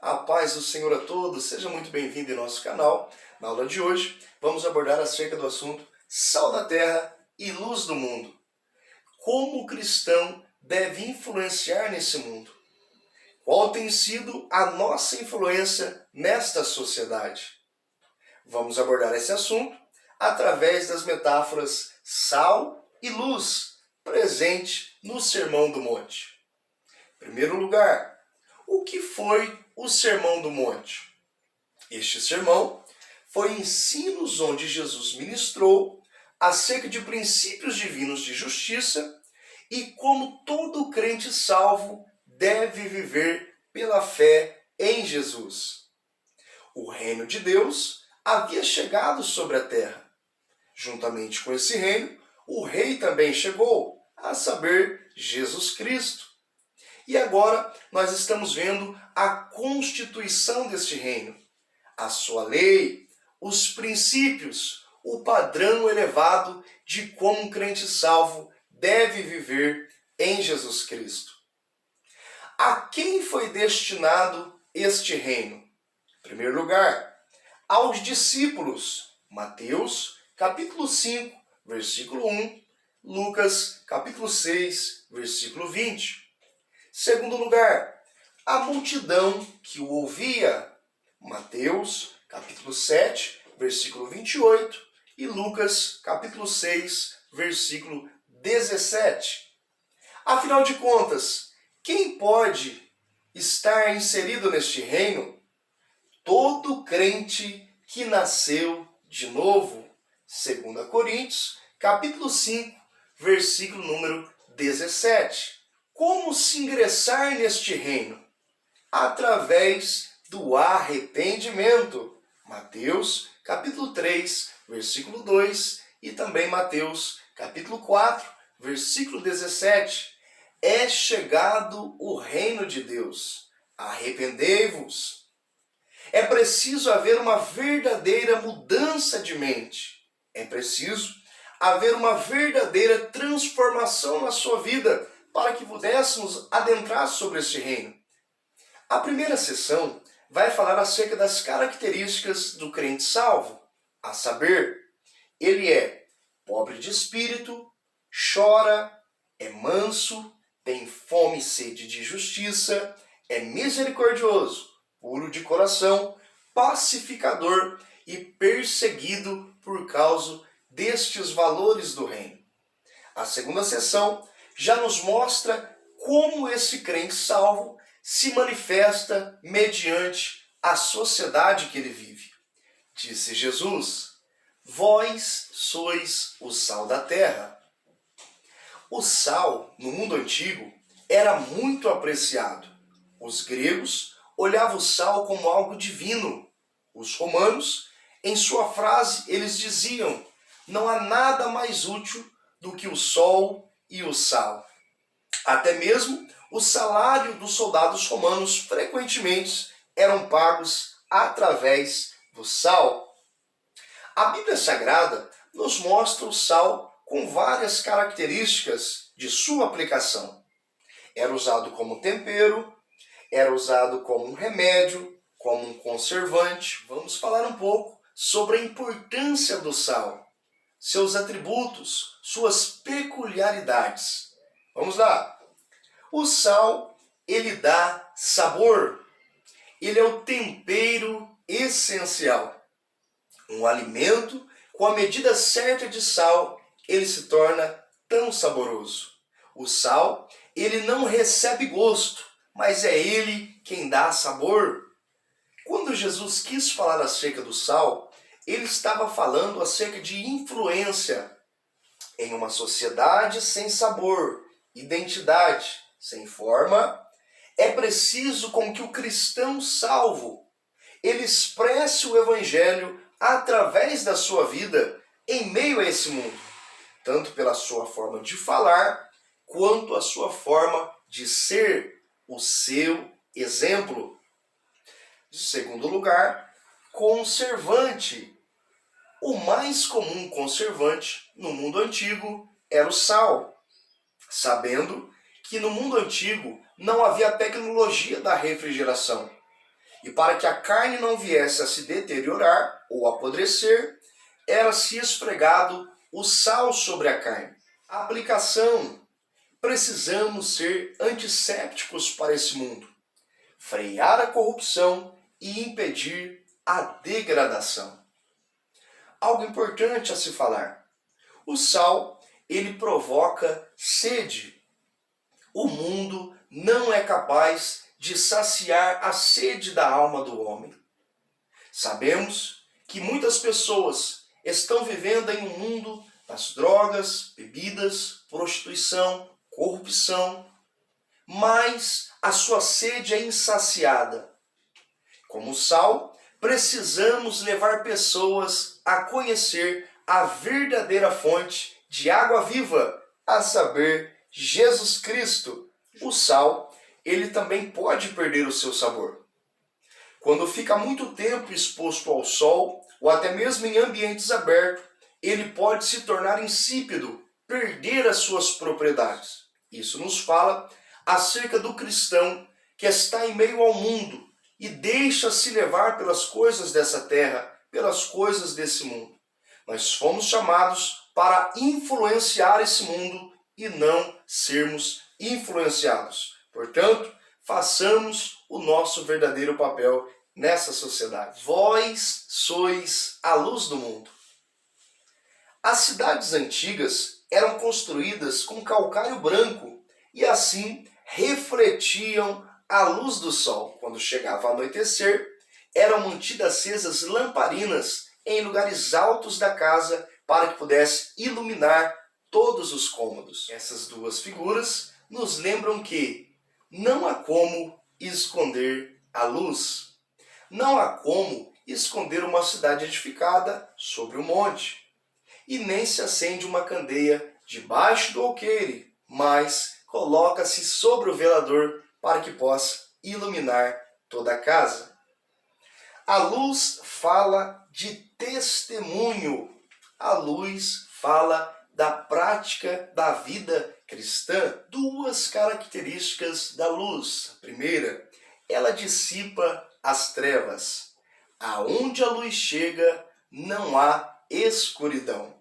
A paz do Senhor a todos, seja muito bem-vindo em nosso canal. Na aula de hoje, vamos abordar acerca do assunto Sal da Terra e Luz do Mundo. Como o cristão deve influenciar nesse mundo? Qual tem sido a nossa influência nesta sociedade? Vamos abordar esse assunto através das metáforas sal e luz, presente no Sermão do Monte. Em primeiro lugar, o que foi o Sermão do Monte? Este sermão foi ensinos onde Jesus ministrou acerca de princípios divinos de justiça e como todo crente salvo deve viver pela fé em Jesus. O reino de Deus havia chegado sobre a terra. Juntamente com esse reino, o rei também chegou, a saber, Jesus Cristo. E agora nós estamos vendo a constituição deste reino, a sua lei, os princípios, o padrão elevado de como um crente salvo deve viver em Jesus Cristo. A quem foi destinado este reino? Em primeiro lugar, aos discípulos. Mateus, capítulo 5, versículo 1, Lucas, capítulo 6, versículo 20. Segundo lugar, a multidão que o ouvia. Mateus, capítulo 7, versículo 28 e Lucas, capítulo 6, versículo 17. Afinal de contas, quem pode estar inserido neste reino? Todo crente que nasceu de novo. 2 Coríntios, capítulo 5, versículo número 17. Como se ingressar neste reino? Através do arrependimento. Mateus, capítulo 3, versículo 2 e também Mateus, capítulo 4, versículo 17. É chegado o reino de Deus. Arrependei-vos. É preciso haver uma verdadeira mudança de mente. É preciso haver uma verdadeira transformação na sua vida para que pudéssemos adentrar sobre este reino. A primeira sessão vai falar acerca das características do crente salvo, a saber, ele é pobre de espírito, chora, é manso, tem fome e sede de justiça, é misericordioso, puro de coração, pacificador e perseguido por causa destes valores do reino. A segunda sessão já nos mostra como esse crente salvo se manifesta mediante a sociedade que ele vive. Disse Jesus: vós sois o sal da terra. O sal, no mundo antigo, era muito apreciado. Os gregos olhavam o sal como algo divino. Os romanos, em sua frase, eles diziam: não há nada mais útil do que o sol e o sal. Até mesmo o salário dos soldados romanos frequentemente eram pagos através do sal. A Bíblia Sagrada nos mostra o sal com várias características de sua aplicação. Era usado como tempero, era usado como um remédio, como um conservante. Vamos falar um pouco sobre a importância do sal, seus atributos, suas peculiaridades. Vamos lá. O sal, ele dá sabor. Ele é o tempero essencial. Um alimento com a medida certa de sal, ele se torna tão saboroso. O sal, ele não recebe gosto, mas é ele quem dá sabor. Quando Jesus quis falar acerca do sal, ele estava falando acerca de influência em uma sociedade sem sabor, identidade, sem forma. É preciso com que o cristão salvo ele expresse o evangelho através da sua vida em meio a esse mundo, tanto pela sua forma de falar quanto a sua forma de ser, o seu exemplo. Segundo lugar, conservante. O mais comum conservante no mundo antigo era o sal, sabendo que no mundo antigo não havia tecnologia da refrigeração. E para que a carne não viesse a se deteriorar ou apodrecer, era-se esfregado o sal sobre a carne. Aplicação: precisamos ser antissépticos para esse mundo, frear a corrupção e impedir a degradação. Algo importante a se falar: o sal, ele provoca sede. O mundo não é capaz de saciar a sede da alma do homem. Sabemos que muitas pessoas estão vivendo em um mundo das drogas, bebidas, prostituição, corrupção, mas a sua sede é insaciada. Como sal, precisamos levar pessoas a conhecer a verdadeira fonte de água viva, a saber, Jesus Cristo. O sal, ele também pode perder o seu sabor. Quando fica muito tempo exposto ao sol, ou até mesmo em ambientes abertos, ele pode se tornar insípido, perder as suas propriedades. Isso nos fala acerca do cristão que está em meio ao mundo e deixa-se levar pelas coisas dessa terra, pelas coisas desse mundo. Nós fomos chamados para influenciar esse mundo e não sermos influenciados. Portanto, façamos o nosso verdadeiro papel nessa sociedade. Vós sois a luz do mundo. As cidades antigas eram construídas com calcário branco e assim refletiam a luz do sol. Quando chegava a anoitecer, eram mantidas acesas lamparinas em lugares altos da casa para que pudesse iluminar todos os cômodos. Essas duas figuras nos lembram que não há como esconder a luz. Não há como esconder uma cidade edificada sobre um monte. E nem se acende uma candeia debaixo do alqueire, mas coloca-se sobre o velador para que possa iluminar toda a casa. A luz fala de testemunho. A luz fala da prática da vida cristã. Duas características da luz. A primeira, ela dissipa as trevas. Aonde a luz chega, não há escuridão.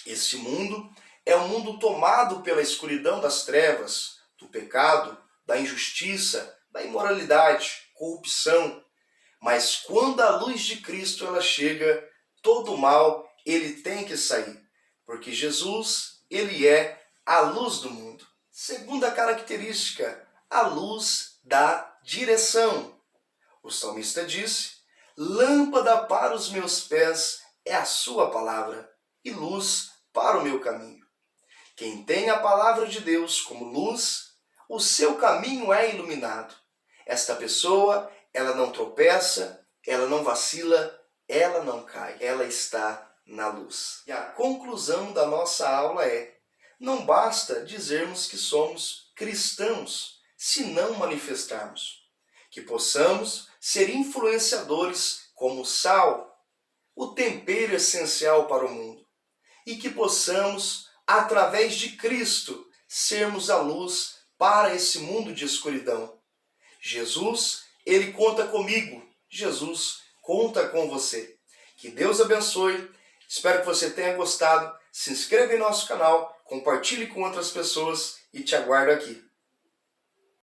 Este mundo é um mundo tomado pela escuridão das trevas, do pecado, da injustiça, da imoralidade, corrupção. Mas quando a luz de Cristo ela chega, todo o mal ele tem que sair, porque Jesus ele é a luz do mundo. Segunda característica, a luz dá direção. O salmista disse: lâmpada para os meus pés é a sua palavra e luz para o meu caminho. Quem tem a palavra de Deus como luz, o seu caminho é iluminado. Esta pessoa, ela não tropeça, ela não vacila, ela não cai, ela está na luz. E a conclusão da nossa aula é: não basta dizermos que somos cristãos, se não manifestarmos. Que possamos ser influenciadores como sal, o tempero essencial para o mundo. E que possamos, através de Cristo, sermos a luz para esse mundo de escuridão. Jesus, ele conta comigo. Jesus conta com você. Que Deus abençoe. Espero que você tenha gostado. Se inscreva em nosso canal, compartilhe com outras pessoas e te aguardo aqui.